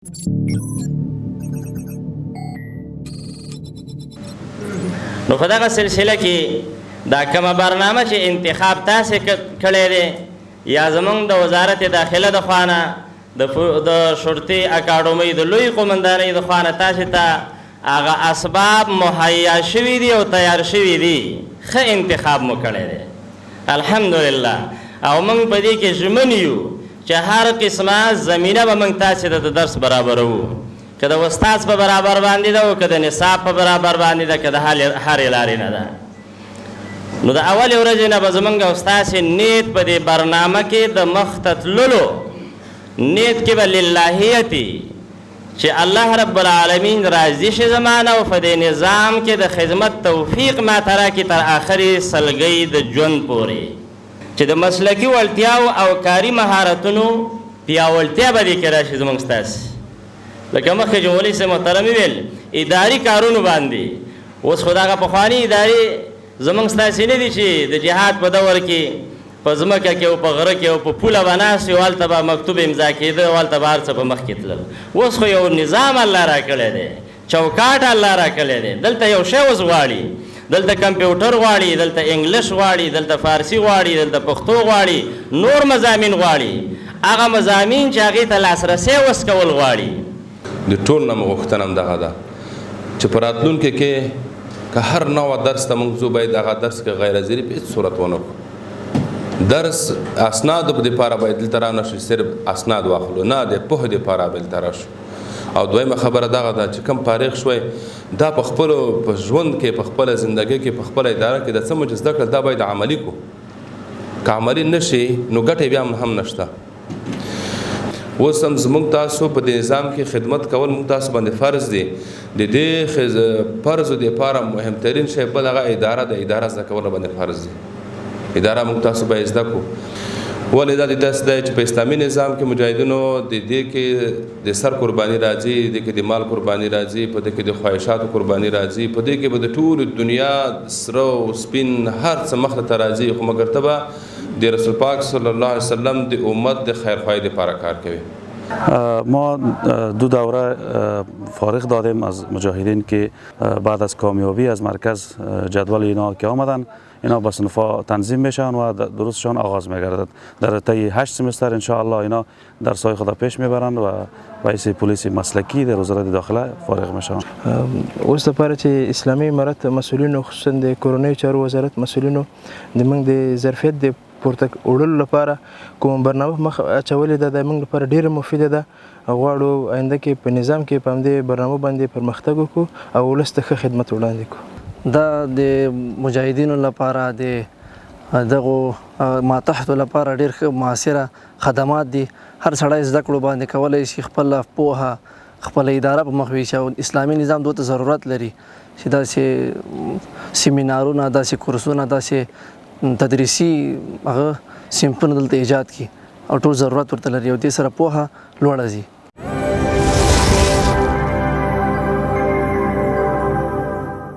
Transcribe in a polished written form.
نو په دغه سلسله کې دا کومه برنامه چې انتخاب تاسې کړی دی یا زمونږ د وزارت داخله د خوا نه د شرطي اکاډمۍ د لوی قومندانۍ د خوا نه تاسې ته هغه اسباب مهیا شوي دي او تیار شوي دي ښه انتخاب مو کړی دی الحمدلله او موږ په دې کې ژمن یو چې هر قسمه زمینه به موږ تاسې ته د درس برابروو که د استاد په برابر باندې ده او که د نصاب په برابر باندې ده که د هرې لارې نه ده نو د اولې ورځې نه به زموږ او ستاسې نیت په دې برنامه کې د مخ ته تللو نیت کې به للهیتي چې الله رب العالمین راضي شي زما نه او په دې نظام کې د خدمت توفیق ماته راکړي تر آخرې سلګۍ د ژوند پورې چې د مسلکي وړتیاو او کاري مهارتونو پیاوړتیا به دې کې راشي زموږ ستاسې لکه مخکې جمهوري صاحب محترم ویل اداري کارونو باندې اوس خو دغه پخواني ادارې زموږ ستاسې نه دي چې د جهاد په دور کې په ځمکه کې او په غره کې او په پوله به ناست وي هلته به مکتوب امضا کېده او هلته به هر څه په مخ کې تلل اوس خو یو نظام الله راکړی دی چوکاټ الله راکړی دی دلته یو شی اوس غواړي دلته کمپیوټر غواړي دلته انګلیش غواړي دلته فارسي غواړي دلته پښتو غواړي نور مضامین غواړي هغه مضامین چې هغې ته لاسرسی اوس کول غواړي د ټول نه غوښتنه هم دغه ده چې په راتلونکي کې که هر نوع درس ته موږ ځو باید هغه درس کې غیر حاضري په هېڅ صورت ونه کړو درس اسنادو په دپاره باید دلته رانشو صرف اسناد واخلو نه د پوهې دپاره به دلته راشو او دویمه خبره دغه ده چې کم فارغ شوی دا په خپلو په ژوند کې په خپله زندګۍ کې په خپله اداره کې د څه مو چې زده کړل دا باید عملي کړو که عملي نه شي نو ګټې بیا هم نشته اوس هم زموږ تاسو په دې نظام کې خدمت کول موږ تاسو باندې فرض دی د دې فرضو دپاره مهمترین شی بل هغه اداره د اداره زده کول باندې فرض دی اداره موږ تاسو باید زده کړو ولې دا داسې دی چې په اسلامي نظام کې مجاهدینو د دې کې د سر قرباني راځي د دې کې د مال قرباني راځي په دې کې د خواهشاتو قرباني راځي په دې کې به د ټولو دنیا سره او سپین هر څه مخته ته راځي خو مګر ته به د رسول پاک صلی الله علیه وسلم د امت د خیرخواهی لپاره کار کوي ما دو دوره فارغ دادیم از مجاهدین که بعد از کامیابی از مرکز جدول اینا که آمدن اینا به صنفا تنظیم میشن و درستشان آغاز میگردد در طی 8 سمستر ان شاء الله اینا درسای خود پیش میبرند و رئیس پلیس مسلکی در وزارت داخله فارغ میشن اوس لپاره چې اسلامي امارت مسؤلینو خصوصا د کورنیو چارو وزارت مسؤلینو د موږ د ظرفیت د پورته وړلو لپاره کوم برنامه مخ اچولې ده د موږ لپاره ډیره مفیده ده غواړو آینده کې په نظام کې په همدې برنامه باندې پرمختګ وکړو او ولس ته ښه خدمت وړاندې کړو دا د مجاهدینو لپاره د دغو ماتحتو لپاره ډېر ښه معاصره خدمات دي هر سړی زده کړو باندې کولی شي خپله پوهه خپله اداره په مخ ویشي او اسلامي نظام دوی ته ضرورت لري چې داسې سیمینارونه داسې کورسونه داسې تدریسي هغه صنفونه دلته ایجاد کړي او ټول ضرورت ورته لري او دې سره پوهه لوړه ځي